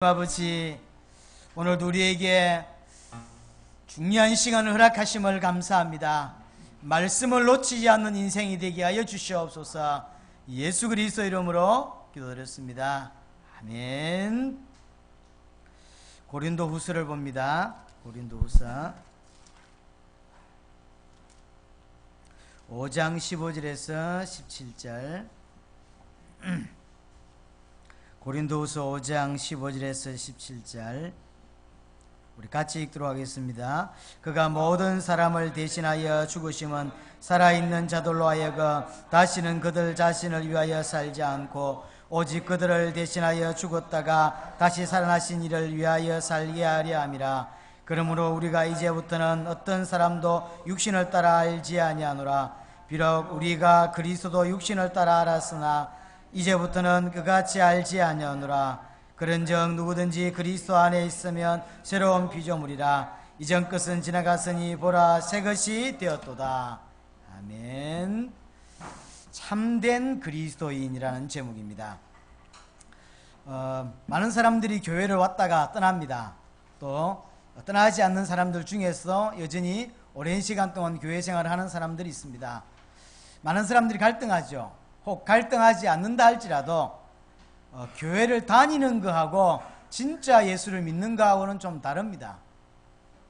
아버지, 오늘도 우리에게 중요한 시간을 허락하심을 감사합니다. 말씀을 놓치지 않는 인생이 되게 하여 주시옵소서. 예수 그리스도 이름으로 기도드렸습니다. 아멘. 고린도후서를 봅니다. 고린도후서 5장 15절에서 17절. 고린도후서 5장 15절에서 17절 우리 같이 읽도록 하겠습니다. 그가 모든 사람을 대신하여 죽으심은 살아있는 자들로 하여금 다시는 그들 자신을 위하여 살지 않고 오직 그들을 대신하여 죽었다가 다시 살아나신 이를 위하여 살게 하려 함이라. 그러므로 우리가 이제부터는 어떤 사람도 육신을 따라 알지 아니하노라. 비록 우리가 그리스도 육신을 따라 알았으나 이제부터는 그같이 알지 아니하노라. 그런즉 누구든지 그리스도 안에 있으면 새로운 피조물이라. 이전 것은 지나갔으니 보라 새 것이 되었도다. 아멘. 참된 그리스도인이라는 제목입니다. 많은 사람들이 교회를 왔다가 떠납니다. 또 떠나지 않는 사람들 중에서 여전히 오랜 시간 동안 교회 생활을 하는 사람들이 있습니다. 많은 사람들이 갈등하죠. 혹 갈등하지 않는다 할지라도 교회를 다니는 거하고 진짜 예수를 믿는 거하고는 좀 다릅니다.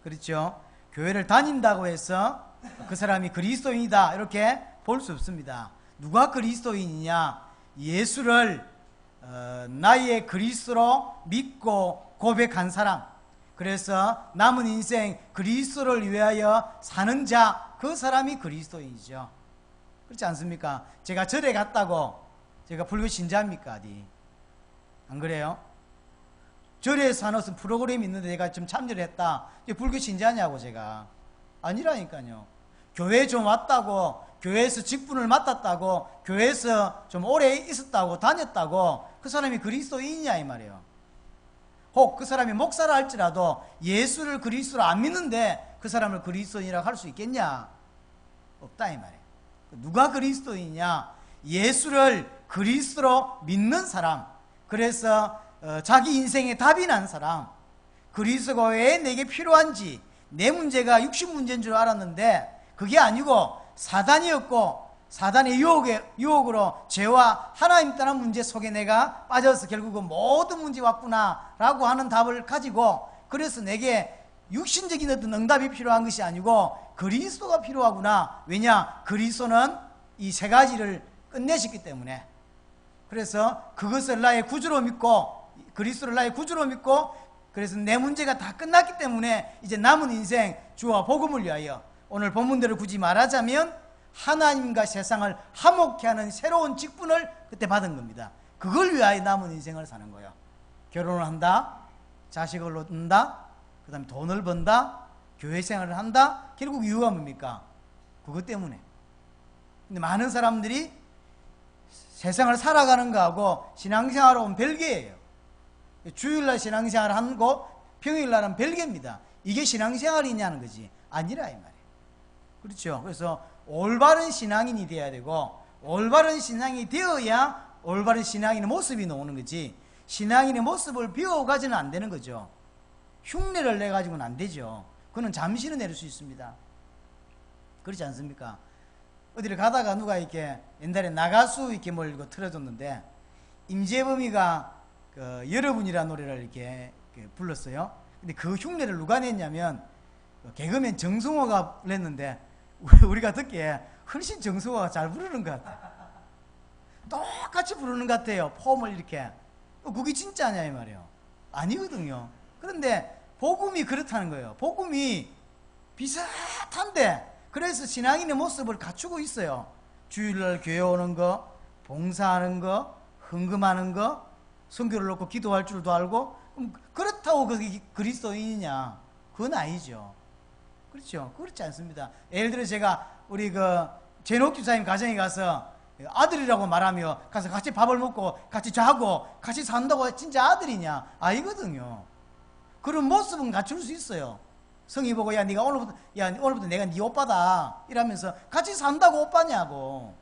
그렇죠? 교회를 다닌다고 해서 그 사람이 그리스도인이다 이렇게 볼 수 없습니다. 누가 그리스도인이냐? 예수를 나의 그리스도로 믿고 고백한 사람, 그래서 남은 인생 그리스도를 위하여 사는 자, 그 사람이 그리스도인이죠. 그렇지 않습니까? 제가 절에 갔다고 제가 불교 신자입니까? 어디? 안 그래요? 절에서 하는 무슨 프로그램이 있는데 내가 좀 참여를 했다. 불교 신자냐고 제가. 아니라니까요. 교회에 좀 왔다고, 교회에서 직분을 맡았다고, 교회에서 좀 오래 있었다고, 다녔다고 그 사람이 그리스도인이냐 이 말이에요. 혹 그 사람이 목사라 할지라도 예수를 그리스도로 안 믿는데 그 사람을 그리스도인이라고 할 수 있겠냐? 없다 이 말이에요. 누가 그리스도이냐? 예수를 그리스도로 믿는 사람, 그래서 자기 인생에 답이 난 사람, 그리스도가 왜 내게 필요한지, 내 문제가 육신 문제인 줄 알았는데 그게 아니고 사단이었고 사단의 유혹으로 죄와 하나님 떠난 문제 속에 내가 빠져서 결국은 모든 문제 왔구나 라고 하는 답을 가지고, 그래서 내게 육신적인 어떤 응답이 필요한 것이 아니고 그리스도가 필요하구나. 왜냐? 그리스도는 이 세 가지를 끝내셨기 때문에. 그래서 그것을 나의 구주로 믿고, 그리스도를 나의 구주로 믿고, 그래서 내 문제가 다 끝났기 때문에 이제 남은 인생 주와 복음을 위하여, 오늘 본문대로 굳이 말하자면 하나님과 세상을 화목케 하는 새로운 직분을 그때 받은 겁니다. 그걸 위하여 남은 인생을 사는 거예요. 결혼을 한다, 자식을 얻는다, 그 다음에 돈을 번다, 교회 생활을 한다. 결국 이유가 뭡니까? 그것 때문에. 근데 많은 사람들이 세상을 살아가는 거하고 신앙생활하고는 별개예요. 주일날 신앙생활을 하고 평일날은 별개입니다. 이게 신앙생활이냐는 거지 아니라 이 말이에요. 그렇죠? 그래서 올바른 신앙인이 되어야 되고, 올바른 신앙이 되어야 올바른 신앙인의 모습이 나오는 거지, 신앙인의 모습을 비워가지는 안 되는 거죠. 흉내를 내가지고는 안 되죠. 그는 잠시는 내릴 수 있습니다. 그렇지 않습니까? 어디를 가다가 누가 이렇게 옛날에 나가수 이렇게 뭘 이거 틀어줬는데, 임재범이가 그 여러분이라는 노래를 이렇게 불렀어요. 근데 그 흉내를 누가 냈냐면 개그맨 정승호가 냈는데, 우리가 듣기에 훨씬 정승호가 잘 부르는 것 같아요. 똑같이 부르는 것 같아요. 폼을 이렇게. 그게 진짜냐 이 말이에요. 아니거든요. 그런데 복음이 그렇다는 거예요. 복음이 비슷한데, 그래서 신앙인의 모습을 갖추고 있어요. 주일날 교회 오는 거, 봉사하는 거, 헌금하는 거, 성교를 놓고 기도할 줄도 알고. 그렇다고 그게 그리스도인이냐? 그건 아니죠. 그렇죠? 그렇지 않습니다. 예를 들어 제가 우리 제녹 집사님 가정에 가서 아들이라고 말하며 가서 같이 밥을 먹고 같이 자고 같이 산다고 진짜 아들이냐? 아니거든요. 그런 모습은 갖출 수 있어요. 성이 보고 야 오늘부터 내가 네 오빠다 이러면서 같이 산다고 오빠냐고.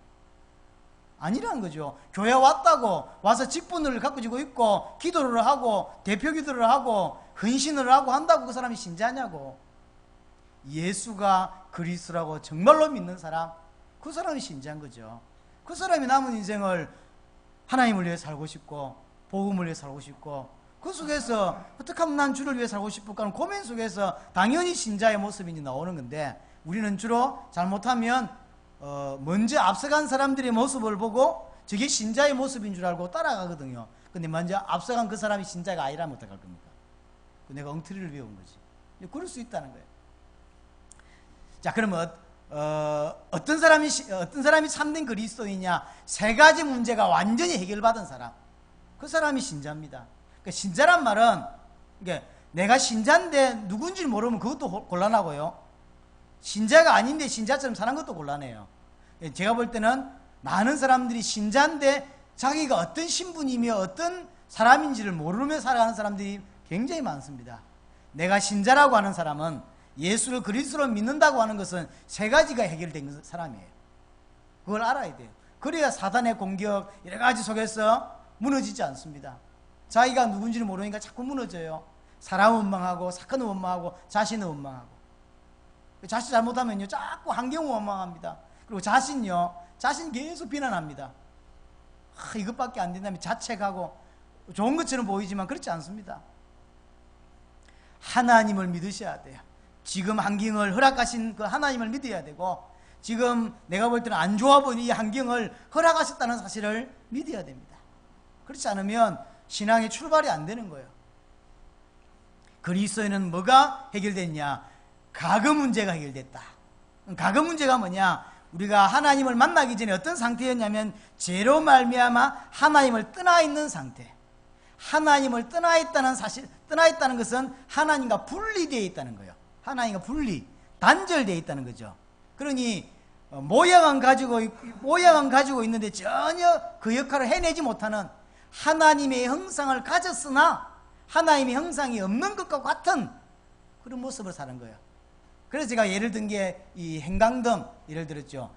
아니라는 거죠. 교회 왔다고 와서 직분을 갖고 지고 있고 기도를 하고 대표 기도를 하고 헌신을 하고 한다고 그 사람이 신자냐고. 예수가 그리스도라고 정말로 믿는 사람, 그 사람이 신자인 거죠. 그 사람이 남은 인생을 하나님을 위해 살고 싶고 복음을 위해 살고 싶고 그 속에서 어떻게 하면 난 주를 위해 살고 싶을까 하는 고민 속에서 당연히 신자의 모습이 나오는 건데, 우리는 주로 잘못하면 먼저 앞서간 사람들의 모습을 보고 저게 신자의 모습인 줄 알고 따라가거든요. 근데 먼저 앞서간 그 사람이 신자가 아니라면 어떡할 겁니까? 내가 엉터리를 배운 거지. 그럴 수 있다는 거예요. 자, 그러면 어떤 사람이 참된 그리스도이냐? 세 가지 문제가 완전히 해결받은 사람, 그 사람이 신자입니다. 그러니까 신자란 말은 내가 신자인데 누군지 모르면 그것도 곤란하고요, 신자가 아닌데 신자처럼 사는 것도 곤란해요. 제가 볼 때는 많은 사람들이 신자인데 자기가 어떤 신분이며 어떤 사람인지를 모르며 살아가는 사람들이 굉장히 많습니다. 내가 신자라고 하는 사람은 예수를 그리스도로 믿는다고 하는 것은 세 가지가 해결된 사람이에요. 그걸 알아야 돼요. 그래야 사단의 공격 여러 가지 속에서 무너지지 않습니다. 자기가 누군지를 모르니까 자꾸 무너져요. 사람은 원망하고 사건은 원망하고 자신은 원망하고. 자신 잘못하면요 자꾸 환경을 원망합니다. 그리고 자신 계속 비난합니다. 이것밖에 안 된다면 자책하고. 좋은 것처럼 보이지만 그렇지 않습니다. 하나님을 믿으셔야 돼요. 지금 환경을 허락하신 그 하나님을 믿어야 되고, 지금 내가 볼 때는 안 좋아 보이는 이 환경을 허락하셨다는 사실을 믿어야 됩니다. 그렇지 않으면 신앙의 출발이 안 되는 거예요. 그리스도에는 뭐가 해결됐냐? 과거 문제가 해결됐다. 과거 문제가 뭐냐? 우리가 하나님을 만나기 전에 어떤 상태였냐면 죄로 말미암아 하나님을 떠나 있는 상태. 하나님을 떠나 있다는 사실, 떠나 있다는 것은 하나님과 분리되어 있다는 거예요. 하나님과 단절되어 있다는 거죠. 그러니 모양은 가지고 있는데 전혀 그 역할을 해내지 못하는, 하나님의 형상을 가졌으나 하나님의 형상이 없는 것과 같은 그런 모습을 사는 거예요. 그래서 제가 예를 든 게 이 행강등 예를 들었죠.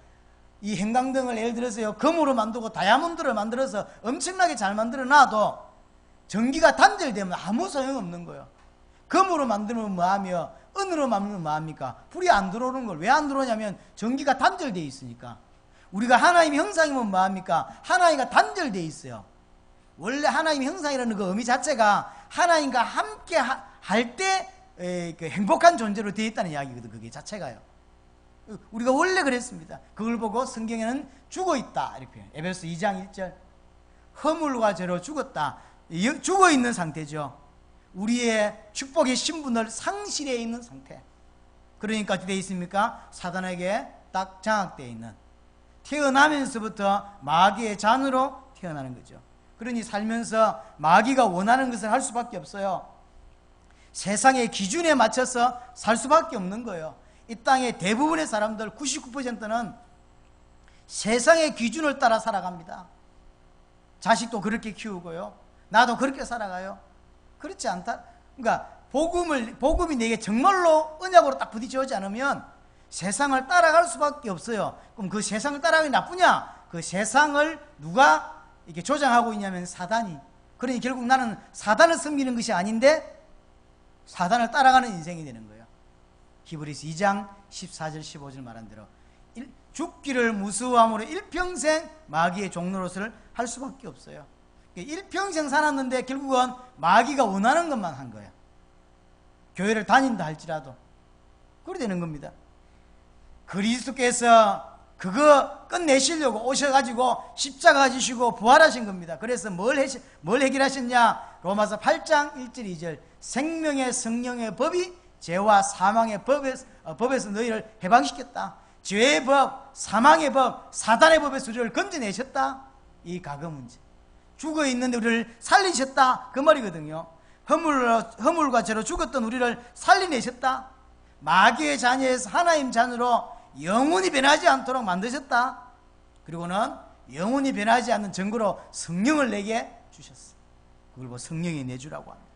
이 행강등을 예를 들어서요, 금으로 만들고 다이아몬드를 만들어서 엄청나게 잘 만들어 놔도 전기가 단절되면 아무 소용없는 거예요. 금으로 만들면 뭐하며 은으로 만들면 뭐합니까? 불이 안 들어오는 걸. 왜 안 들어오냐면 전기가 단절되어 있으니까. 우리가 하나님의 형상이면 뭐합니까? 하나님과 단절되어 있어요. 원래 하나님의 형상이라는 그 의미 자체가 하나님과 함께 할 때 행복한 존재로 되어 있다는 이야기거든. 그게 자체가요. 우리가 원래 그랬습니다. 그걸 보고 성경에는 죽어있다 이렇게 표현해요. 에베소 2장 1절 허물과 죄로 죽었다. 죽어있는 상태죠. 우리의 축복의 신분을 상실해 있는 상태. 그러니까 어떻게 되어 있습니까? 사단에게 딱 장악되어 있는, 태어나면서부터 마귀의 잔으로 태어나는 거죠. 그러니 살면서 마귀가 원하는 것을 할 수밖에 없어요. 세상의 기준에 맞춰서 살 수밖에 없는 거예요. 이 땅의 대부분의 사람들 99%는 세상의 기준을 따라 살아갑니다. 자식도 그렇게 키우고요, 나도 그렇게 살아가요. 그렇지 않다. 그러니까 복음이 내게 정말로 언약으로 딱 부딪혀오지 않으면 세상을 따라갈 수밖에 없어요. 그럼 그 세상을 따라가기 나쁘냐? 그 세상을 누가 이렇게 조장하고 있냐면 사단이. 그러니 결국 나는 사단을 섬기는 것이 아닌데 사단을 따라가는 인생이 되는 거예요. 히브리서 2장 14절 15절 말한 대로 죽기를 무수함으로 일평생 마귀의 종노릇을 할 수밖에 없어요. 일평생 살았는데 결국은 마귀가 원하는 것만 한 거예요. 교회를 다닌다 할지라도 그렇게 되는 겁니다. 그리스도께서 그거 끝내시려고 오셔가지고 십자가 지시고 부활하신 겁니다. 그래서 뭘 해결하셨냐? 로마서 8장 1절 2절 생명의 성령의 법이 죄와 사망의 법에서 너희를 해방시켰다. 죄의 법, 사망의 법, 사단의 법에서 우리를 건져내셨다. 이 과거 문제. 죽어 있는데 우리를 살리셨다. 그 말이거든요. 허물과 죄로 죽었던 우리를 살리내셨다. 마귀의 자녀에서 하나님 자녀로 영원히 변하지 않도록 만드셨다. 그리고는 영원히 변하지 않는 증거로 성령을 내게 주셨어. 그걸 뭐 성령이 내주라고 합니다.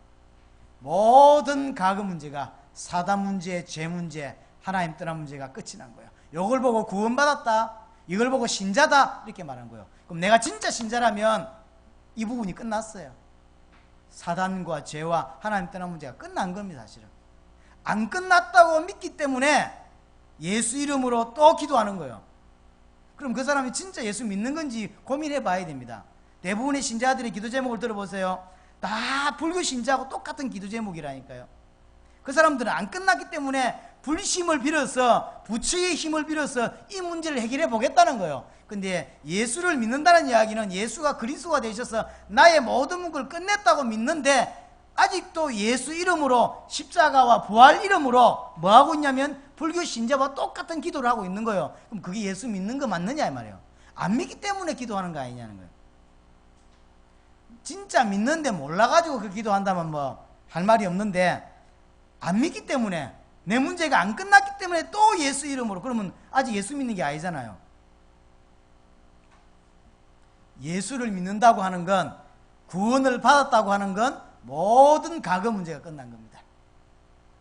모든 과거 문제가 사단 문제, 죄 문제, 하나님 떠난 문제가 끝이 난 거예요. 이걸 보고 구원받았다. 이걸 보고 신자다 이렇게 말한 거예요. 그럼 내가 진짜 신자라면 이 부분이 끝났어요. 사단과 죄와 하나님 떠난 문제가 끝난 겁니다. 사실은 안 끝났다고 믿기 때문에 예수 이름으로 또 기도하는 거예요. 그럼 그 사람이 진짜 예수 믿는 건지 고민해 봐야 됩니다. 대부분의 신자들의 기도 제목을 들어보세요. 다 불교 신자하고 똑같은 기도 제목이라니까요. 그 사람들은 안 끝났기 때문에 불심을 빌어서, 부처의 힘을 빌어서 이 문제를 해결해 보겠다는 거예요. 근데 예수를 믿는다는 이야기는 예수가 그리스도가 되셔서 나의 모든 문제를 끝냈다고 믿는데 아직도 예수 이름으로, 십자가와 부활 이름으로 뭐 하고 있냐면 불교 신자와 똑같은 기도를 하고 있는 거예요. 그럼 그게 예수 믿는 거 맞느냐 이 말이에요. 안 믿기 때문에 기도하는 거 아니냐는 거예요. 진짜 믿는데 몰라가지고 그 기도한다면 뭐 할 말이 없는데, 안 믿기 때문에, 내 문제가 안 끝났기 때문에 또 예수 이름으로, 그러면 아직 예수 믿는 게 아니잖아요. 예수를 믿는다고 하는 건, 구원을 받았다고 하는 건 모든 과거 문제가 끝난 겁니다.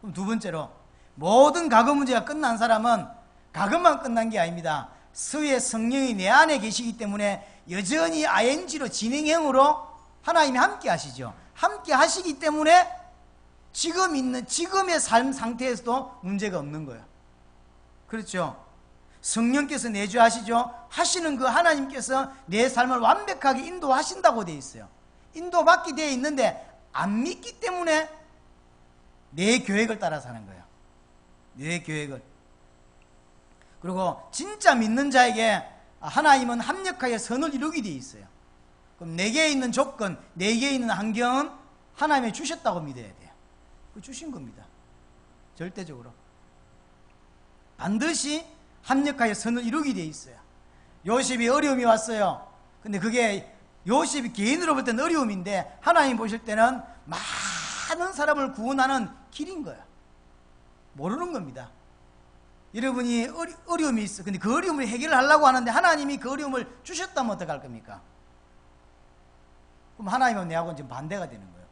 그럼 두 번째로, 모든 과거 문제가 끝난 사람은 과거만 끝난 게 아닙니다. 서의 성령이 내 안에 계시기 때문에 여전히 ing로, 진행형으로 하나님이 함께 하시죠. 함께 하시기 때문에 지금 있는 지금의 삶 상태에서도 문제가 없는 거예요. 그렇죠? 성령께서 내주하시죠. 하시는 그 하나님께서 내 삶을 완벽하게 인도하신다고 되어 있어요. 인도받게 되어 있는데 안 믿기 때문에 내 계획을 따라 사는 거예요. 내 계획을. 그리고 진짜 믿는 자에게 하나님은 합력하여 선을 이루게 되어 있어요. 그럼 내게 있는 조건, 내게 있는 환경은 하나님이 주셨다고 믿어야 돼요. 주신 겁니다. 절대적으로. 반드시 합력하여 선을 이루게 되어 있어요. 요셉이 어려움이 왔어요. 근데 그게 요셉이 개인으로 볼 때는 어려움인데 하나님 보실 때는 많은 사람을 구원하는 길인 거예요. 모르는 겁니다. 여러분이 어려움이 있어. 근데 그 어려움을 해결하려고 하는데 하나님이 그 어려움을 주셨다면 어떡할 겁니까? 그럼 하나님은 내하고는 지금 반대가 되는 거예요.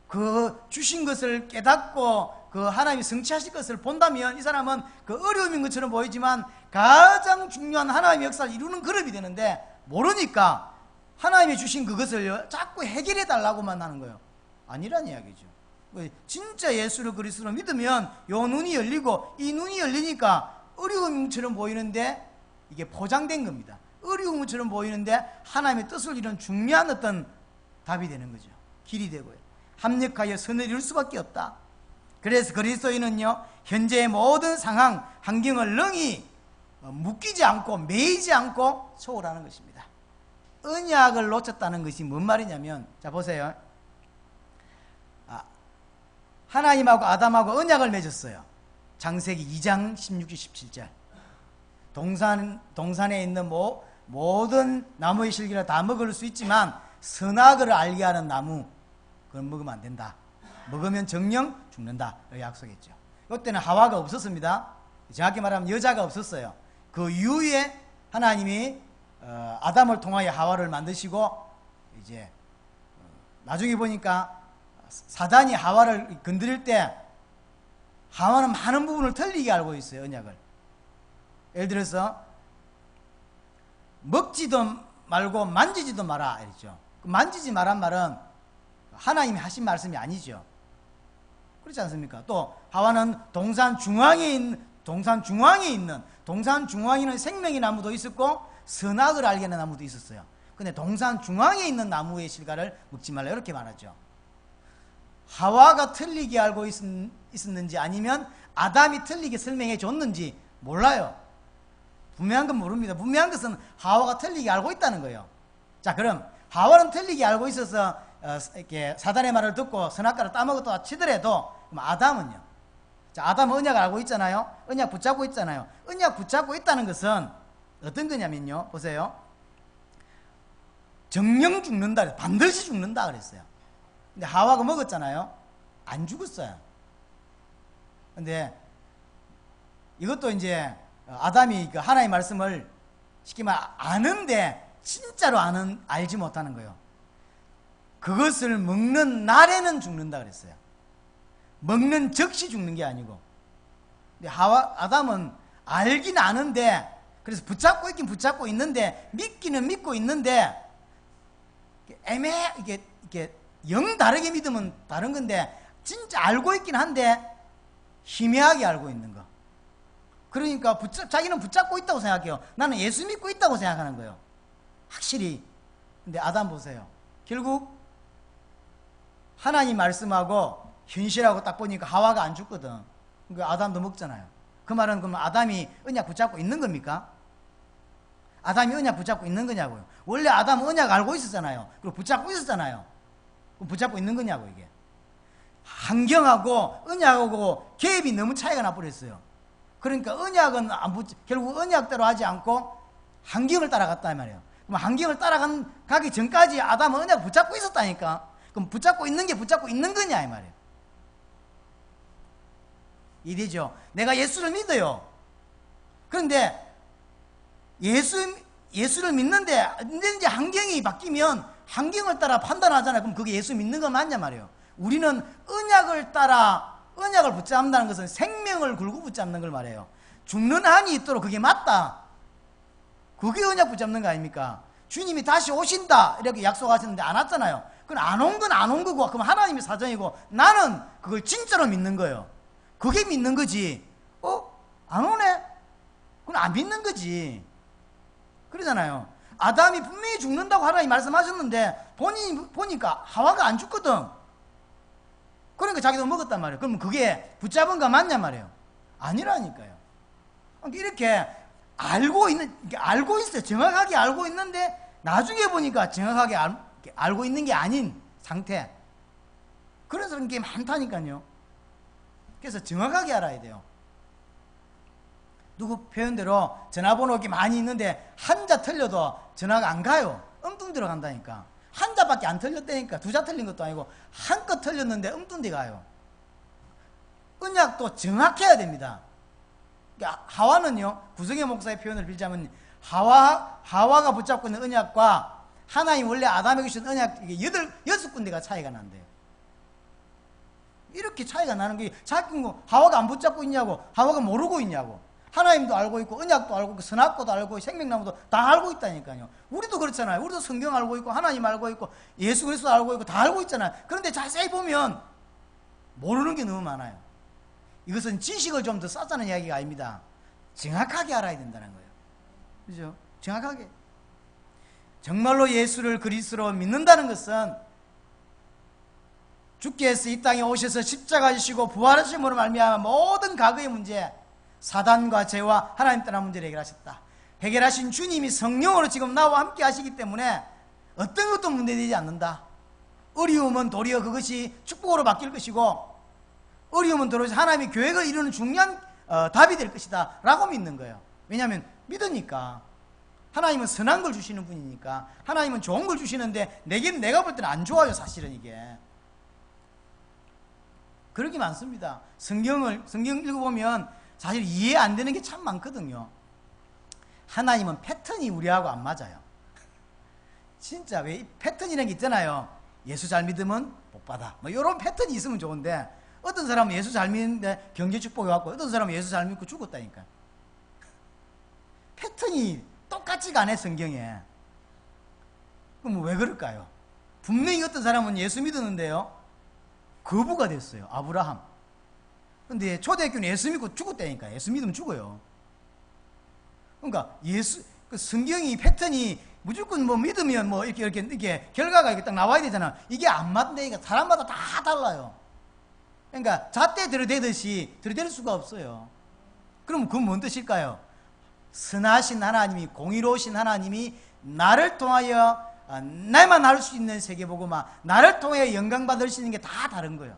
그 주신 것을 깨닫고 그 하나님이 성취하실 것을 본다면 이 사람은 그 어려움인 것처럼 보이지만 가장 중요한 하나님의 역사를 이루는 그룹이 되는데, 모르니까 하나님이 주신 그것을 자꾸 해결해 달라고만 하는 거예요. 아니란 이야기죠. 진짜 예수를 그리스도로 믿으면 요 눈이 열리고, 이 눈이 열리니까 어려움처럼 보이는데 이게 포장된 겁니다. 어려움처럼 보이는데 하나님의 뜻을 이룬 중요한 어떤 답이 되는 거죠. 길이 되고요. 합력하여 선을 이룰 수밖에 없다. 그래서 그리스도인은요, 현재의 모든 상황, 환경을 능히 묶이지 않고 매이지 않고 초월하는 것입니다. 언약을 놓쳤다는 것이 뭔 말이냐면, 자 보세요. 하나님하고 아담하고 언약을 맺었어요. 창세기 2장 16절 17절. 동산에 있는 모든 나무의 실기를 다 먹을 수 있지만 선악을 알게 하는 나무, 그건 먹으면 안 된다. 먹으면 정령 죽는다. 약속했죠. 이때는 하와가 없었습니다. 정확히 말하면 여자가 없었어요. 그 이후에 하나님이 아담을 통하여 하와를 만드시고, 이제 나중에 보니까 사단이 하와를 건드릴 때 하와는 많은 부분을 틀리게 알고 있어요. 언약을. 예를 들어서 먹지도 말고 만지지도 마라 이랬죠. 만지지 말란 말은 하나님이 하신 말씀이 아니죠. 그렇지 않습니까? 또 하와는 동산 중앙에 있는 생명의 나무도 있었고 선악을 알게 하는 나무도 있었어요. 근데 동산 중앙에 있는 나무의 실과를 먹지 말라 이렇게 말하죠. 하와가 틀리게 알고 있었는지 아니면 아담이 틀리게 설명해 줬는지 몰라요. 분명한 건 모릅니다. 분명한 것은 하와가 틀리게 알고 있다는 거예요. 자, 그럼 하와는 틀리게 알고 있어서 이렇게 사단의 말을 듣고 선악과를 따먹었다 치더라도, 그럼 아담은요? 자, 아담은 언약을 알고 있잖아요. 언약 붙잡고 있잖아요. 언약 붙잡고 있다는 것은 어떤 거냐면요, 보세요. 정령 죽는다, 반드시 죽는다 그랬어요. 근데 하와가 먹었잖아요. 안 죽었어요. 근데 이것도 이제 아담이 그 하나님의 말씀을 쉽게 말 아는데 진짜로 알지 못하는 거예요. 그것을 먹는 날에는 죽는다 그랬어요. 먹는 즉시 죽는 게 아니고. 근데 아담은 알긴 아는데 그래서 붙잡고 있긴 붙잡고 있는데, 믿기는 믿고 있는데, 이게 영 다르게 믿으면 다른 건데, 진짜 알고 있긴 한데, 희미하게 알고 있는 거. 그러니까 자기는 붙잡고 있다고 생각해요. 나는 예수 믿고 있다고 생각하는 거예요. 확실히. 근데 아담 보세요. 결국 하나님 말씀하고 현실하고 딱 보니까 하와가 안 죽거든. 그러니까 아담도 먹잖아요. 그 말은 그럼 아담이 언약 붙잡고 있는 겁니까? 아담이 언약 붙잡고 있는 거냐고요. 원래 아담은 언약 알고 있었잖아요. 그리고 붙잡고 있었잖아요. 그럼 붙잡고 있는 거냐고. 이게 환경하고 언약하고 갭이 너무 차이가 나버렸어요. 그러니까 언약은 결국 언약대로 하지 않고 환경을 따라갔단 말이에요. 그럼 환경을 따라가기 전까지 아담은 언약 붙잡고 있었다니까. 그럼 붙잡고 있는 게 붙잡고 있는 거냐 이 말이에요. 이되죠. 내가 예수를 믿어요. 그런데 예수를 믿는데 이제 환경이 바뀌면 환경을 따라 판단하잖아요. 그럼 그게 예수 믿는 거 맞냐 말이에요. 우리는 언약을 따라 언약을 붙잡는다는 것은 생명을 걸고 붙잡는 걸 말해요. 죽는 한이 있도록 그게 맞다. 그게 언약 붙잡는 거 아닙니까? 주님이 다시 오신다 이렇게 약속하셨는데 안 왔잖아요. 그건 안 온 건 안 온 거고, 그럼 하나님의 사정이고, 나는 그걸 진짜로 믿는 거예요. 그게 믿는 거지. 안 오네? 그건 안 믿는 거지. 그러잖아요. 아담이 분명히 죽는다고 하나님 말씀하셨는데 본인이 보니까 하와가 안 죽거든. 그러니까 자기도 먹었단 말이에요. 그러면 그게 붙잡은 거 맞냐 말이에요. 아니라니까요. 이렇게 알고 있어요. 정확하게 알고 있는데 나중에 보니까 정확하게 알고 있는 게 아닌 상태. 그런 사람 게 많다니까요. 그래서 정확하게 알아야 돼요. 누구 표현대로 전화번호 이렇게 많이 있는데 한자 틀려도 전화가 안 가요. 엉뚱 들어간다니까. 한자밖에 안 틀렸다니까. 두 자 틀린 것도 아니고 한껏 틀렸는데 엉뚱 데 가요. 언약도 정확해야 됩니다. 그러니까 하와는요, 구성의 목사의 표현을 빌자면 하와가 붙잡고 있는 언약과 하나님 원래 아담에게 주신 언약, 이게 6군데가 차이가 난대요. 이렇게 차이가 나는 게 자꾸 뭐 하와가 안 붙잡고 있냐고, 하와가 모르고 있냐고. 하나님도 알고 있고 언약도 알고 있고 선악과도 알고 생명나무도 다 알고 있다니까요. 우리도 그렇잖아요. 우리도 성경 알고 있고 하나님 알고 있고 예수 그리스도 알고 있고 다 알고 있잖아요. 그런데 자세히 보면 모르는 게 너무 많아요. 이것은 지식을 좀 더 쌓자는 이야기가 아닙니다. 정확하게 알아야 된다는 거예요. 그죠? 정확하게. 정말로 예수를 그리스도로 믿는다는 것은 주께서 이 땅에 오셔서 십자가 지시고 부활하심으로 말미암아 모든 과거의 문제, 사단과 죄와 하나님 떠난 문제를 해결하셨다. 해결하신 주님이 성령으로 지금 나와 함께 하시기 때문에 어떤 것도 문제되지 않는다. 어려움은 도리어 그것이 축복으로 바뀔 것이고, 어려움은 도리어 하나님의 계획을 이루는 중요한 답이 될 것이다 라고 믿는 거예요. 왜냐하면 믿으니까. 하나님은 선한 걸 주시는 분이니까. 하나님은 좋은 걸 주시는데 내가 볼 때는 안 좋아요. 사실은 이게 그렇게 많습니다. 성경 읽어보면 사실 이해 안 되는 게 참 많거든요. 하나님은 패턴이 우리하고 안 맞아요. 진짜 왜 패턴이라는 게 있잖아요. 예수 잘 믿으면 복 받아, 뭐 이런 패턴이 있으면 좋은데, 어떤 사람은 예수 잘 믿는데 경제 축복이 왔고, 어떤 사람은 예수 잘 믿고 죽었다니까. 패턴이 똑같지가 않아요, 성경에. 그럼 왜 그럴까요? 분명히 어떤 사람은 예수 믿었는데요, 거부가 됐어요. 아브라함. 근데 초대교회는 예수 믿고 죽었다니까. 예수 믿으면 죽어요. 그러니까 성경이 패턴이 무조건 뭐 믿으면 뭐 이렇게 결과가 이렇게 딱 나와야 되잖아. 이게 안 맞다니까. 사람마다 다 달라요. 그러니까 잣대 들이대듯이 들이댈 수가 없어요. 그럼 그건 뭔 뜻일까요? 선하신 하나님이, 공의로우신 하나님이 나를 통하여 나만 알 수 있는 세계복음화, 나를 통해 영광 받을 수 있는 게 다 다른 거예요.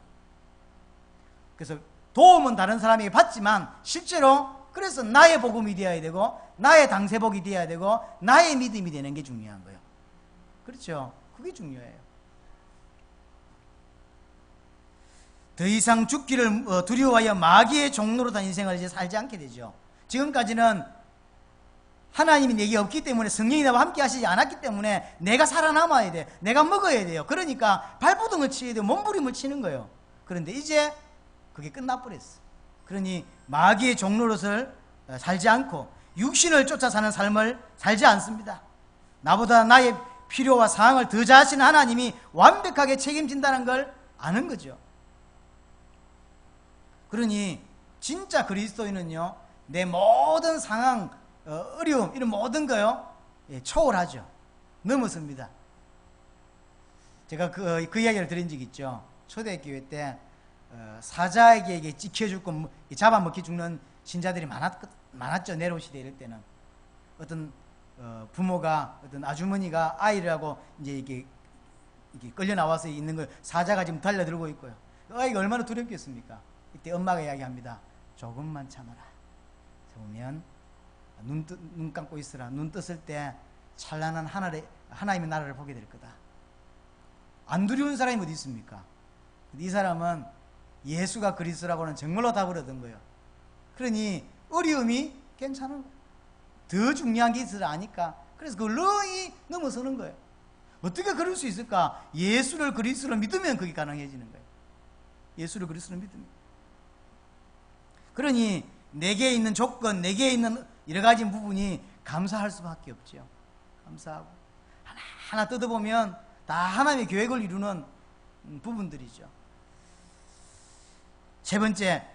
그래서 도움은 다른 사람에게 받지만 실제로 그래서 나의 복음이 되어야 되고 나의 당세복이 되어야 되고 나의 믿음이 되는 게 중요한 거예요. 그렇죠? 그게 중요해요. 더 이상 죽기를 두려워하여 마귀의 종로로 단 인생을 이제 살지 않게 되죠. 지금까지는 하나님이 내게 없기 때문에, 성령이 나와 함께 하시지 않았기 때문에 내가 살아남아야 돼. 내가 먹어야 돼요. 그러니까 발부둥을 치야 돼요. 몸부림을 치는 거예요. 그런데 이제 그게 끝나버렸어. 그러니 마귀의 종로릇을 살지 않고 육신을 쫓아 사는 삶을 살지 않습니다. 나보다 나의 필요와 상황을 더 잘 아시는 하나님이 완벽하게 책임진다는 걸 아는 거죠. 그러니 진짜 그리스도인은요, 내 모든 상황, 어려움, 이런 모든 거요, 초월하죠. 넘어섭니다. 제가 그 이야기를 드린 적 있죠. 초대교회 때 사자에게 찍혀죽고 잡아먹히 죽는 신자들이 많았죠. 네로 시대 이럴 때는. 어떤 부모가, 어떤 아주머니가 아이를 하고 이제 이렇게 끌려 나와서 있는 걸 사자가 지금 달려들고 있고요. 아이가 얼마나 두렵겠습니까? 이때 엄마가 이야기합니다. 조금만 참아라. 참으면 눈 감고 있으라. 눈 떴을 때 찬란한 하나님의 나라를 보게 될 거다. 안 두려운 사람이 어디 있습니까? 이 사람은 예수가 그리스도라고는 정말로 답을 얻은 거예요. 그러니 어려움이 괜찮은 거예요. 더 중요한 게 있으라 아니까. 그래서 그걸 너희 넘어서는 거예요. 어떻게 그럴 수 있을까? 예수를 그리스도로 믿으면 그게 가능해지는 거예요. 예수를 그리스도로 믿으면. 그러니 내게 있는 조건, 내게 있는 여러 가지 부분이 감사할 수밖에 없죠. 감사하고 하나하나 뜯어보면 다 하나님의 계획을 이루는 부분들이죠. 세 번째,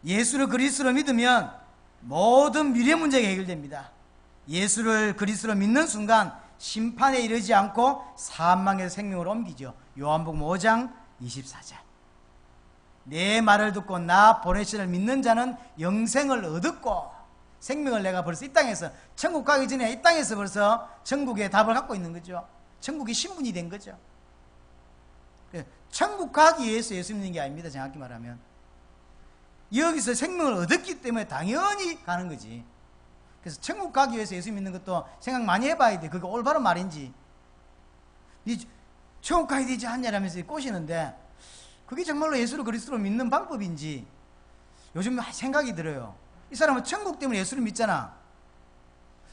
예수를 그리스도로 믿으면 모든 미래 문제가 해결됩니다. 예수를 그리스도로 믿는 순간 심판에 이르지 않고 사망에서 생명으로 옮기죠. 요한복음 5장 24절. 내 말을 듣고 나 보내시를 믿는 자는 영생을 얻었고, 생명을 내가 벌써 이 땅에서, 천국 가기 전에 이 땅에서 벌써 천국의 답을 갖고 있는 거죠. 천국의 신분이 된 거죠. 천국 가기 위해서 예수 믿는 게 아닙니다. 정확히 말하면 여기서 생명을 얻었기 때문에 당연히 가는 거지. 그래서 천국 가기 위해서 예수 믿는 것도 생각 많이 해봐야 돼. 그게 올바른 말인지. 니 천국 가야 되지 않냐라면서 꼬시는데 그게 정말로 예수를 그리스도로 믿는 방법인지 요즘 생각이 들어요. 이 사람은 천국 때문에 예수를 믿잖아.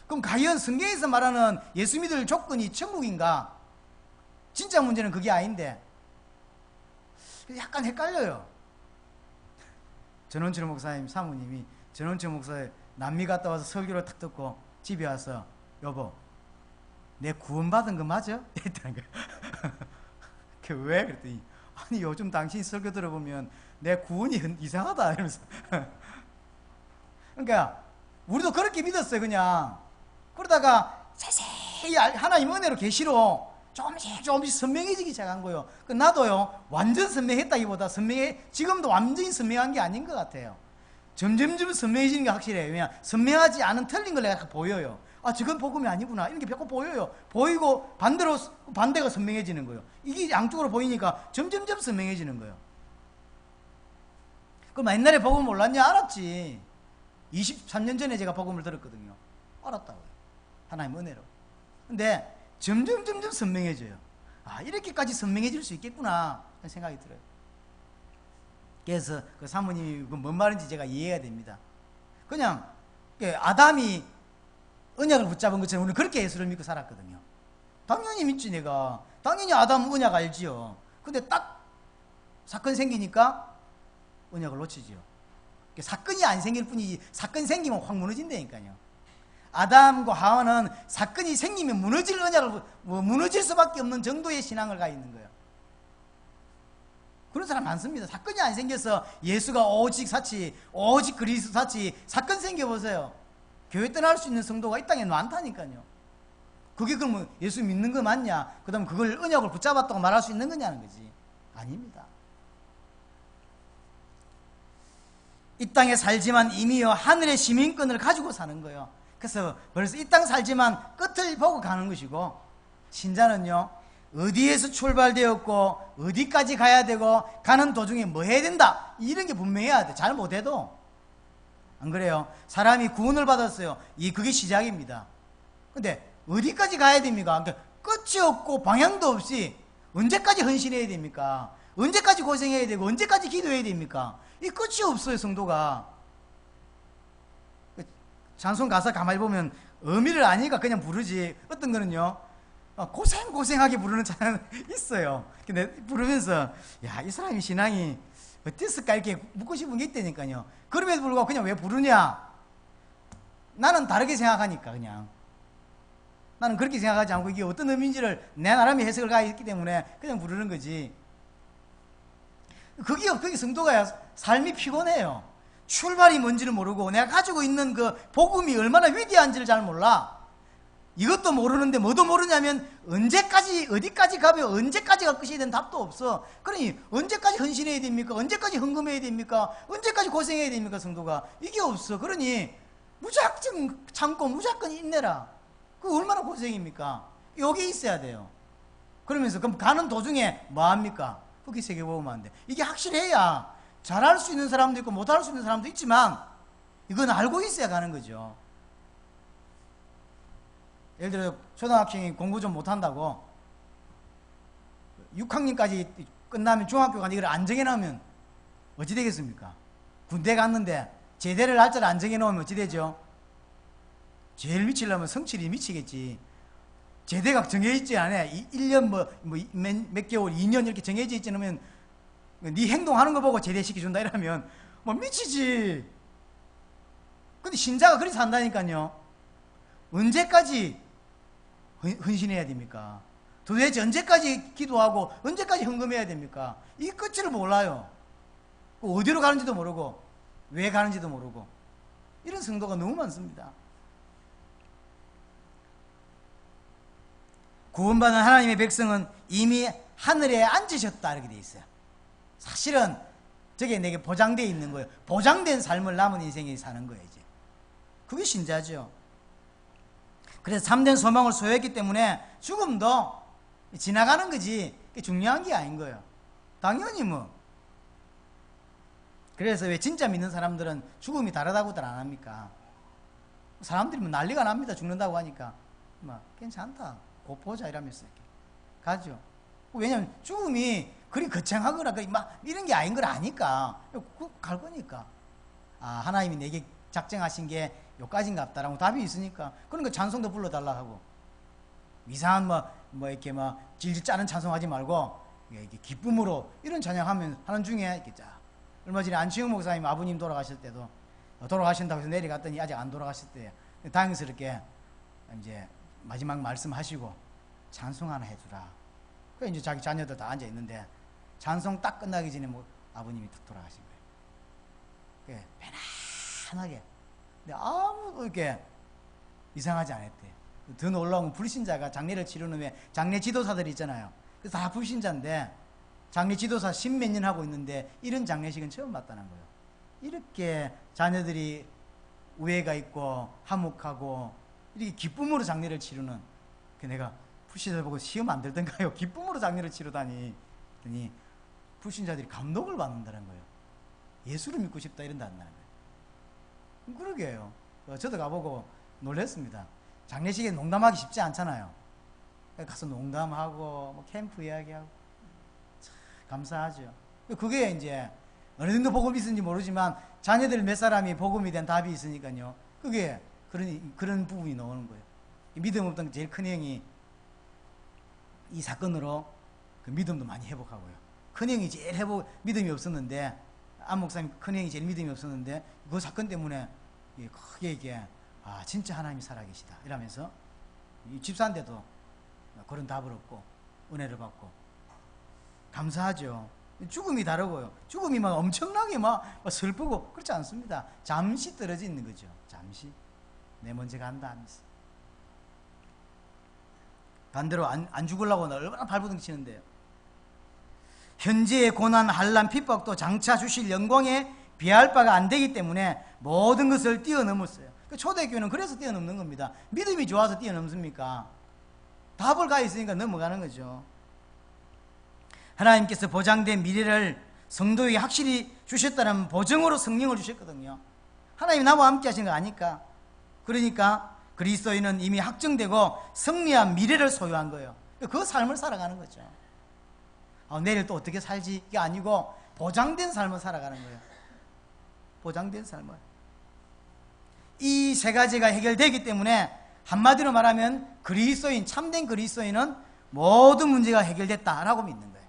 그럼 과연 성경에서 말하는 예수 믿을 조건이 천국인가? 진짜 문제는 그게 아닌데 약간 헷갈려요. 전원철 목사님 사모님이 전원철 목사의 남미 갔다 와서 설교를 탁 듣고 집에 와서 여보 내 구원받은 거 맞아? 이랬다는 거야. 그 왜? 그랬더니 아니 요즘 당신 설교 들어보면 내 구원이 이상하다 이러면서. 그러니까 우리도 그렇게 믿었어요. 그냥 그러다가 자세히 하나님 은혜로 계시로 조금씩 선명해지기 시작한 거예요. 나도요 완전 선명했다기보다 지금도 완전히 선명한 게 아닌 것 같아요. 점점점 선명해지는 게 확실해요. 왜냐 선명하지 않은 틀린 걸 내가 보여요. 아 저건 복음이 아니구나 이런 게 자꾸 보여요. 보이고 반대가 선명해지는 거예요. 이게 양쪽으로 보이니까 점점점 선명해지는 거예요. 그럼 옛날에 복음 몰랐냐? 알았지. 23년 전에 제가 복음을 들었거든요. 알았다고요. 하나님 은혜로. 근데 점점 선명해져요. 아 이렇게까지 선명해질 수 있겠구나 하는 생각이 들어요. 그래서 그 사모님이 뭔 말인지 제가 이해가 됩니다. 그냥 아담이 언약을 붙잡은 것처럼 우리는 그렇게 예수를 믿고 살았거든요. 당연히 믿지 내가. 당연히 아담 언약 알지요. 근데 딱 사건 생기니까 언약을 놓치지요. 사건이 안 생길 뿐이지 사건 생기면 확 무너진다니까요. 아담과 하와는 사건이 생기면 무너질 언약을 무너질 수밖에 없는 정도의 신앙을 가 있는 거예요. 그런 사람 많습니다. 사건이 안 생겨서 예수가 오직 사치, 오직 그리스도 사치, 사건 생겨보세요. 교회 떠날 수 있는 성도가 이 땅에 많다니까요. 그게 그러면 예수 믿는 거 맞냐? 그 다음 그걸 언약을 붙잡았다고 말할 수 있는 거냐는 거지. 아닙니다. 이 땅에 살지만 이미요 하늘의 시민권을 가지고 사는 거예요. 그래서 벌써 이 땅 살지만 끝을 보고 가는 것이고, 신자는요 어디에서 출발되었고 어디까지 가야 되고 가는 도중에 뭐 해야 된다 이런 게 분명해야 돼. 잘 못해도. 안 그래요? 사람이 구원을 받았어요. 그게 시작입니다. 근데 어디까지 가야 됩니까? 그러니까 끝이 없고 방향도 없이 언제까지 헌신해야 됩니까? 언제까지 고생해야 되고 언제까지 기도해야 됩니까? 이 끝이 없어요. 성도가. 찬송 가사 가만히 보면 의미를 아니까 그냥 부르지. 어떤 거는요 고생하게 부르는 찬양이 있어요. 근데 부르면서 야, 이 사람이 신앙이 어땠을까 이렇게 묻고 싶은 게 있다니까요. 그럼에도 불구하고 그냥 왜 부르냐? 나는 다르게 생각하니까 그냥 나는 그렇게 생각하지 않고 이게 어떤 의미인지를 내 나름의 해석을 가했기 때문에 그냥 부르는 거지. 그게 성도가 삶이 피곤해요. 출발이 뭔지를 모르고 내가 가지고 있는 그 복음이 얼마나 위대한지를 잘 몰라. 이것도 모르는데 뭐도 모르냐면 언제까지 어디까지 가면 언제까지가 끝이 된 답도 없어. 그러니 언제까지 헌신해야 됩니까? 언제까지 헌금해야 됩니까? 언제까지 고생해야 됩니까? 성도가 이게 없어. 그러니 무작정 참고 무작정 인내라. 그거 얼마나 고생입니까? 여기 있어야 돼요. 그러면서 그럼 가는 도중에 뭐 합니까? 그게 세계보험만 돼. 이게 확실해야 잘할 수 있는 사람도 있고 못할 수 있는 사람도 있지만 이건 알고 있어야 가는 거죠. 예를 들어 초등학생이 공부 좀 못한다고 6학년까지 끝나면 중학교 가서 이걸 안 정해놓으면 어찌 되겠습니까? 군대 갔는데 제대를 날짜를 안 정해놓으면 어찌 되죠? 제일 미치려면 성실히 미치겠지. 제대가 정해있지 않아. 1년 몇 개월 2년 이렇게 정해져 있지 않으면 네 행동하는 거 보고 제대시켜준다 이러면 뭐 미치지. 근데 신자가 그렇게 산다니까요. 언제까지 헌신해야 됩니까? 도대체 언제까지 기도하고 언제까지 헌금해야 됩니까? 이 끝을 몰라요. 어디로 가는지도 모르고 왜 가는지도 모르고 이런 성도가 너무 많습니다. 구원받은 하나님의 백성은 이미 하늘에 앉으셨다 이렇게 돼 있어요. 사실은 저게 내게 보장되어 있는 거예요. 보장된 삶을 남은 인생에 사는 거예요. 이제 그게 신자죠. 그래서 참된 소망을 소유했기 때문에 죽음도 지나가는 거지 그게 중요한 게 아닌 거예요. 당연히 뭐. 그래서 왜 진짜 믿는 사람들은 죽음이 다르다고들 안 합니까? 사람들이 뭐 난리가 납니다. 죽는다고 하니까 뭐 괜찮다 곧 보자 이러면서 이렇게 가죠. 왜냐면 죽음이 그리 거창하거나 막 이런 게 아닌 걸 아니까 갈 거니까. 아 하나님이 내게 작정하신 게 요까지인가 보다라고 답이 있으니까. 그러니까 찬송도 불러달라 하고 이상한 뭐 이렇게 막 질질 짜는 찬송하지 말고 이렇게 기쁨으로 이런 찬양하면 하는 중에 이렇게 자 얼마 전에 안치영 목사님 아버님 돌아가실 때도 돌아가신다고 해서 내려갔더니 아직 안 돌아가실 때 다행스럽게 이제 마지막 말씀하시고 찬송 하나 해주라. 그래 이제 자기 자녀들 다 앉아 있는데 찬송 딱 끝나기 전에 뭐 아버님이 딱 돌아가신 거예요. 편안하게. 근데 아무 이렇게 이상하지 않았대. 더 놀라운 건 불신자가 장례를 치르는 왜 장례 지도사들이 있잖아요. 그래서 다 불신자인데 장례 지도사 10몇 년 하고 있는데 이런 장례식은 처음 봤다는 거예요. 이렇게 자녀들이 우애가 있고 화목하고 이렇게 기쁨으로 장례를 치르는. 내가 불신자들 보고 시험 안 들던가요? 기쁨으로 장례를 치르다니. 그랬더니 불신자들이 감동을 받는다는 거예요. 예수를 믿고 싶다 이런다는 거예요. 그러게요. 저도 가보고 놀랐습니다. 장례식에 농담하기 쉽지 않잖아요. 가서 농담하고 뭐 캠프 이야기하고 참 감사하죠. 그게 이제 어느 정도 복음이 있는지 모르지만 자녀들 몇 사람이 복음이 된 답이 있으니까요. 그게 그런 부분이 나오는 거예요. 믿음 없던 제일 큰 형이 이 사건으로 그 믿음도 많이 회복하고요. 큰 형이 제일 믿음이 없었는데 안 목사님 큰 형이 제일 믿음이 없었는데 그 사건 때문에 크게 이게 아 진짜 하나님이 살아계시다 이러면서 집사인데도 그런 답을 얻고 은혜를 받고 감사하죠. 죽음이 다르고요. 죽음이 막 엄청나게 막 슬프고 그렇지 않습니다. 잠시 떨어져 있는 거죠. 잠시 내 먼저 간다 하면서. 반대로 안 죽으려고 얼마나 발버둥 치는데요. 현재의 고난, 환난, 핍박도 장차 주실 영광에 비할 바가 안 되기 때문에 모든 것을 뛰어넘었어요. 초대교회는 그래서 뛰어넘는 겁니다. 믿음이 좋아서 뛰어넘습니까? 답을 가 있으니까 넘어가는 거죠. 하나님께서 보장된 미래를 성도에게 확실히 주셨다는 보증으로 성령을 주셨거든요. 하나님이 나와 함께 하신 거 아니까. 그러니까 그리스도인은 이미 확정되고 승리한 미래를 소유한 거예요. 그 삶을 살아가는 거죠. 내일 또 어떻게 살지? 이게 아니고 보장된 삶을 살아가는 거예요. 보장된 삶을. 이 세 가지가 해결되기 때문에 한마디로 말하면 그리스도인, 참된 그리스도인은 모든 문제가 해결됐다라고 믿는 거예요.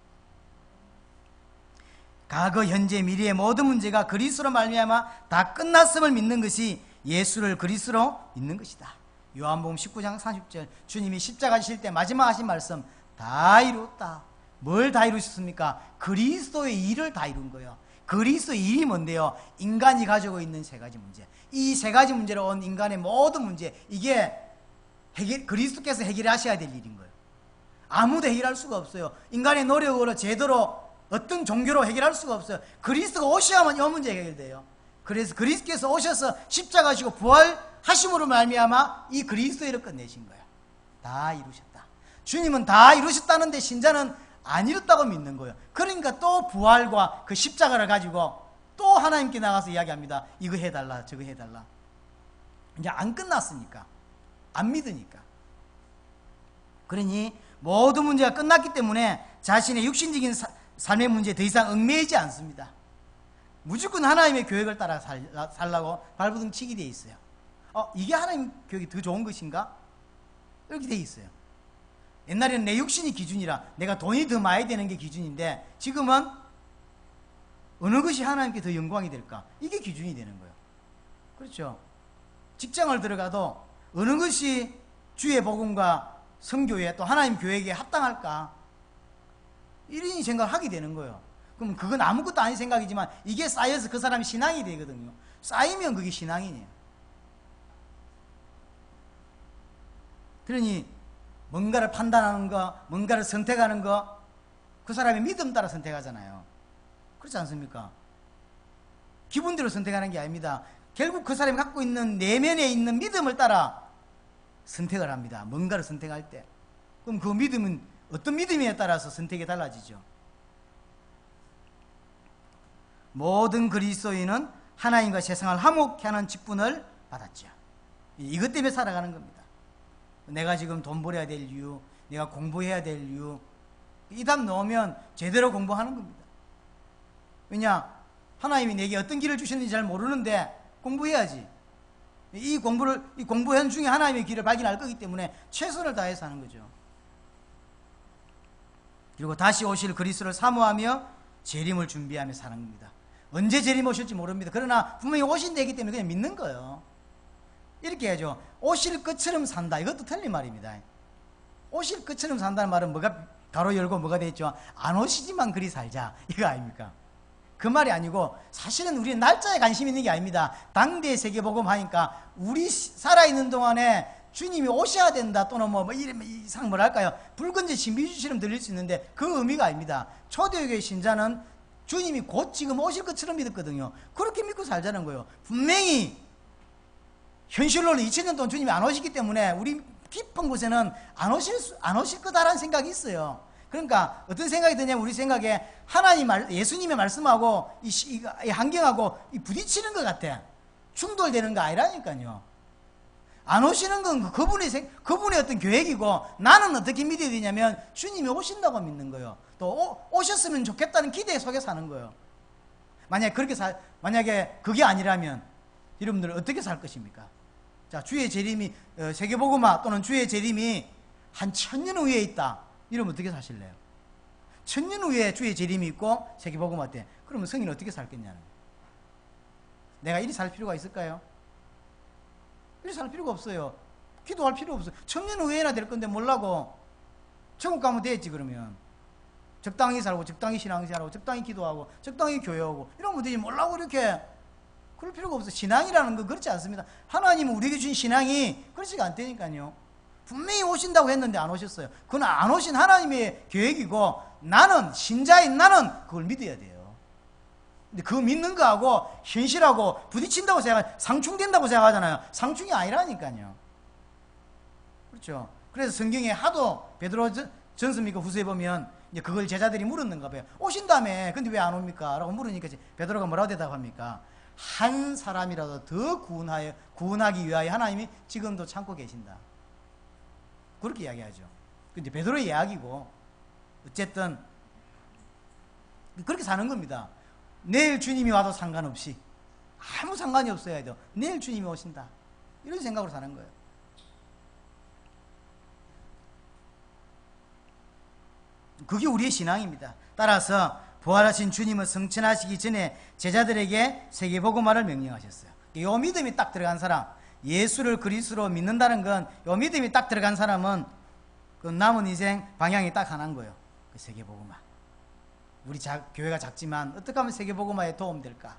과거, 현재, 미래의 모든 문제가 그리스도로 말미암아 다 끝났음을 믿는 것이 예수를 그리스도로 믿는 것이다. 요한복음 19장 30절 주님이 십자가 지실 때 마지막 하신 말씀, 다 이루었다. 뭘 다 이루셨습니까? 그리스도의 일을 다 이룬 거예요. 그리스도의 일이 뭔데요? 인간이 가지고 있는 세 가지 문제, 이 세 가지 문제로 온 인간의 모든 문제, 이게 그리스도께서 해결하셔야 될 일인 거예요. 아무도 해결할 수가 없어요. 인간의 노력으로 제대로 어떤 종교로 해결할 수가 없어요. 그리스도가 오셔야만 이 문제 해결돼요. 그래서 그리스도께서 오셔서 십자가 지고 부활하심으로 말미암아 이 그리스도의 일을 끝내신 거예요. 다 이루셨다. 주님은 다 이루셨다는데 신자는 안 이뤘다고 믿는 거예요. 그러니까 또 부활과 그 십자가를 가지고 또 하나님께 나가서 이야기합니다. 이거 해달라, 저거 해달라. 이제 안 끝났으니까, 안 믿으니까. 그러니 모든 문제가 끝났기 때문에 자신의 육신적인 삶의 문제에 더 이상 얽매이지 않습니다. 무조건 하나님의 교획을 따라 살라고 발버둥 치게 되어 있어요. 이게 하나님 교획이 더 좋은 것인가? 이렇게 되어 있어요. 옛날에는 내 육신이 기준이라 내가 돈이 더 많이 되는 게 기준인데, 지금은 어느 것이 하나님께 더 영광이 될까? 이게 기준이 되는 거예요. 그렇죠? 직장을 들어가도 어느 것이 주의 복음과 선교에 또 하나님 교회에 합당할까? 이런 생각하게 되는 거예요. 그럼 그건 아무것도 아닌 생각이지만 이게 쌓여서 그 사람이 신앙이 되거든요. 쌓이면 그게 신앙이네요. 그러니 뭔가를 판단하는 거, 뭔가를 선택하는 거, 그 사람의 믿음 따라 선택하잖아요. 그렇지 않습니까? 기분대로 선택하는 게 아닙니다. 결국 그 사람이 갖고 있는 내면에 있는 믿음을 따라 선택을 합니다. 뭔가를 선택할 때. 그럼 그 믿음은 어떤 믿음에 따라서 선택이 달라지죠. 모든 그리스도인은 하나님과 세상을 화목케 하는 직분을 받았죠. 이것 때문에 살아가는 겁니다. 내가 지금 돈 벌어야 될 이유, 내가 공부해야 될 이유, 이 답 넣으면 제대로 공부하는 겁니다. 왜냐? 하나님이 내게 어떤 길을 주셨는지 잘 모르는데 공부해야지. 이 공부한 중에 하나님의 길을 발견할 거기 때문에 최선을 다해서 하는 거죠. 그리고 다시 오실 그리스도를 사모하며 재림을 준비하며 사는 겁니다. 언제 재림 오실지 모릅니다. 그러나 분명히 오신다기 때문에 그냥 믿는 거예요. 이렇게 해야죠. 오실 것처럼 산다. 이것도 틀린 말입니다. 오실 것처럼 산다는 말은 뭐가 가로 열고 뭐가 되어 있죠? 안 오시지만 그리 살자. 이거 아닙니까? 그 말이 아니고 사실은 우리는 날짜에 관심 있는 게 아닙니다. 당대의 세계복음 하니까 우리 살아있는 동안에 주님이 오셔야 된다, 또는 이상 뭐랄까요, 붉은지 신비주처럼 들릴 수 있는데 그 의미가 아닙니다. 초대교회 신자는 주님이 곧 지금 오실 것처럼 믿었거든요. 그렇게 믿고 살자는 거예요. 분명히 현실로는 2000년 동안 주님이 안 오시기 때문에 우리 깊은 곳에는 안 오실 거다라는 생각이 있어요. 그러니까 어떤 생각이 드냐면, 우리 생각에 예수님의 말씀하고 이 환경하고 부딪히는 것 같아. 충돌되는 거 아니라니까요. 안 오시는 건 그분의 어떤 계획이고, 나는 어떻게 믿어야 되냐면 주님이 오신다고 믿는 거예요. 또 오셨으면 좋겠다는 기대 속에 사는 거예요. 만약에 그게 아니라면 여러분들 어떻게 살 것입니까? 자, 주의 재림이 세계복음화 또는 주의 재림이 한 1000년 후에 있다. 이러면 어떻게 사실래요? 1000년 후에 주의 재림이 있고 세계복음화 때, 그러면 성인은 어떻게 살겠냐는 거예요. 내가 이리 살 필요가 있을까요? 이리 살 필요가 없어요. 기도할 필요 없어요. 1000년 후에나 될 건데 몰라고 천국 가면 되겠지. 그러면 적당히 살고, 적당히 신앙생활하고, 적당히 기도하고, 적당히 교회하고 이러면 되지. 몰라고 이렇게 그럴 필요가 없어요. 신앙이라는 건 그렇지 않습니다. 하나님은 우리에게 주신 신앙이 그렇지가 않다니까요. 분명히 오신다고 했는데 안 오셨어요. 그건 안 오신 하나님의 계획이고, 나는, 신자인 나는 그걸 믿어야 돼요. 근데 그거 믿는 거하고 현실하고 부딪힌다고 상충된다고 생각하잖아요. 상충이 아니라니까요. 그렇죠. 그래서 성경에 하도 베드로 전서입니까 후서에 보면 이제 그걸 제자들이 물었는가 봐요. 오신다며 근데 왜 안 옵니까? 라고 물으니까 베드로가 뭐라고 대답합니까? 한 사람이라도 더 구원하기 위하여 하나님이 지금도 참고 계신다. 그렇게 이야기하죠. 근데 베드로의 이야기고, 어쨌든 그렇게 사는 겁니다. 내일 주님이 와도 상관없이, 아무 상관이 없어야 돼요. 내일 주님이 오신다, 이런 생각으로 사는 거예요. 그게 우리의 신앙입니다. 따라서 부활하신 주님은 성천하시기 전에 제자들에게 세계복음화를 명령하셨어요. 요 믿음이 딱 들어간 사람, 예수를 그리스도로 믿는다는 건 요 믿음이 딱 들어간 사람은 그 남은 인생 방향이 딱 하나인 거예요. 그 세계복음화. 우리 교회가 작지만 어떻게 하면 세계복음화에 도움될까?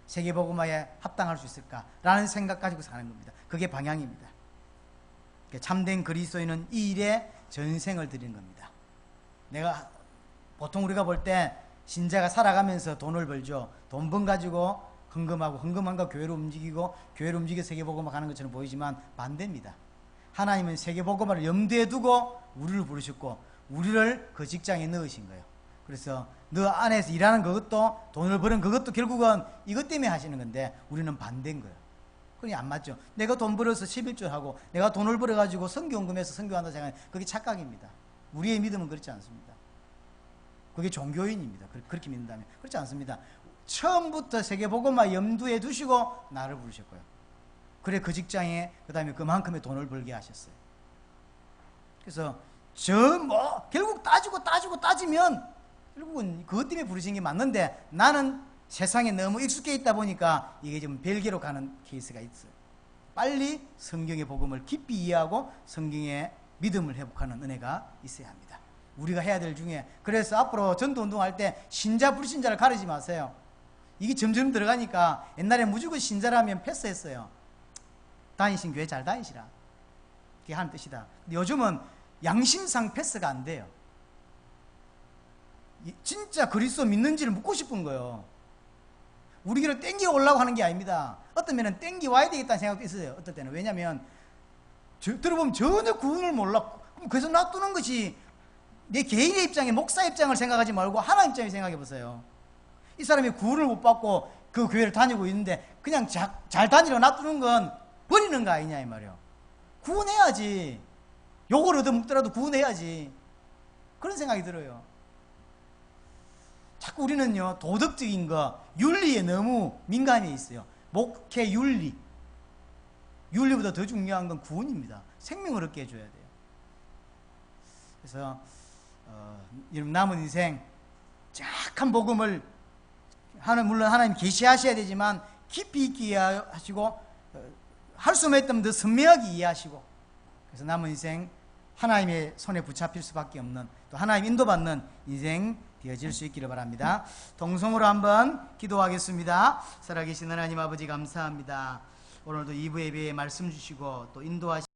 세계복음화에 합당할 수 있을까? 라는 생각 가지고 사는 겁니다. 그게 방향입니다. 참된 그리스도인은 이 일에 전생을 드리는 겁니다. 보통 우리가 볼 때 신자가 살아가면서 돈을 벌죠. 돈 번 가지고 헌금하고, 헌금한 거 교회로 움직이고, 교회로 움직여 세계복음화 가는 것처럼 보이지만 반대입니다. 하나님은 세계복음화를 염두에 두고 우리를 부르셨고 우리를 그 직장에 넣으신 거예요. 그래서 너 안에서 일하는 그것도, 돈을 버는 그것도 결국은 이것 때문에 하시는 건데 우리는 반대인 거예요. 그게 안 맞죠. 내가 돈 벌어서 11조 하고 내가 돈을 벌어가지고 선교헌금해서 선교한다 생각하면 그게 착각입니다. 우리의 믿음은 그렇지 않습니다. 그게 종교인입니다. 그렇게 믿는다면. 그렇지 않습니다. 처음부터 세계복음화 염두에 두시고 나를 부르셨고요. 그래 그 직장에 그 다음에 그만큼의 돈을 벌게 하셨어요. 그래서 결국 따지면 결국은 그것 때문에 부르신 게 맞는데 나는 세상에 너무 익숙해 있다 보니까 이게 좀 별개로 가는 케이스가 있어요. 빨리 성경의 복음을 깊이 이해하고 성경의 믿음을 회복하는 은혜가 있어야 합니다. 우리가 해야 될 중에, 그래서 앞으로 전도운동할 때 신자 불신자를 가리지 마세요. 이게 점점 들어가니까 옛날에 무조건 신자라면 패스했어요. 다니신 교회 잘 다니시라, 그게 하는 뜻이다. 근데 요즘은 양심상 패스가 안 돼요. 진짜 그리스도 믿는지를 묻고 싶은 거예요. 우리 길을 땡겨 오려고 하는 게 아닙니다. 어떤 면은 땡겨 와야 되겠다는 생각도 있어요. 어떨 때는. 왜냐하면 들어보면 전혀 구원을 몰라. 그래서 놔두는 것이, 내 개인의 입장에, 목사 입장을 생각하지 말고 하나님 입장에 생각해 보세요. 이 사람이 구원을 못 받고 그 교회를 다니고 있는데 그냥 잘 다니려 놔두는 건 버리는 거 아니냐 이 말이에요. 구원해야지. 욕을 얻어먹더라도 구원해야지. 그런 생각이 들어요. 자꾸 우리는요, 도덕적인 거, 윤리에 너무 민감해 있어요. 목회 윤리. 윤리보다 더 중요한 건 구원입니다. 생명을 얻게 해줘야 돼요. 그래서 여러분 남은 인생 정확한 복음을 물론 하나님 계시하셔야 되지만 깊이 있게 이해하시고, 할 수만 있다면 더 선명하게 이해하시고, 그래서 남은 인생 하나님의 손에 붙잡힐 수밖에 없는, 또 하나님 인도받는 인생 되어질 수 있기를 바랍니다. 동성으로 한번 기도하겠습니다. 살아계신 하나님 아버지 감사합니다. 오늘도 2부 예배에 말씀 주시고 또 인도하시고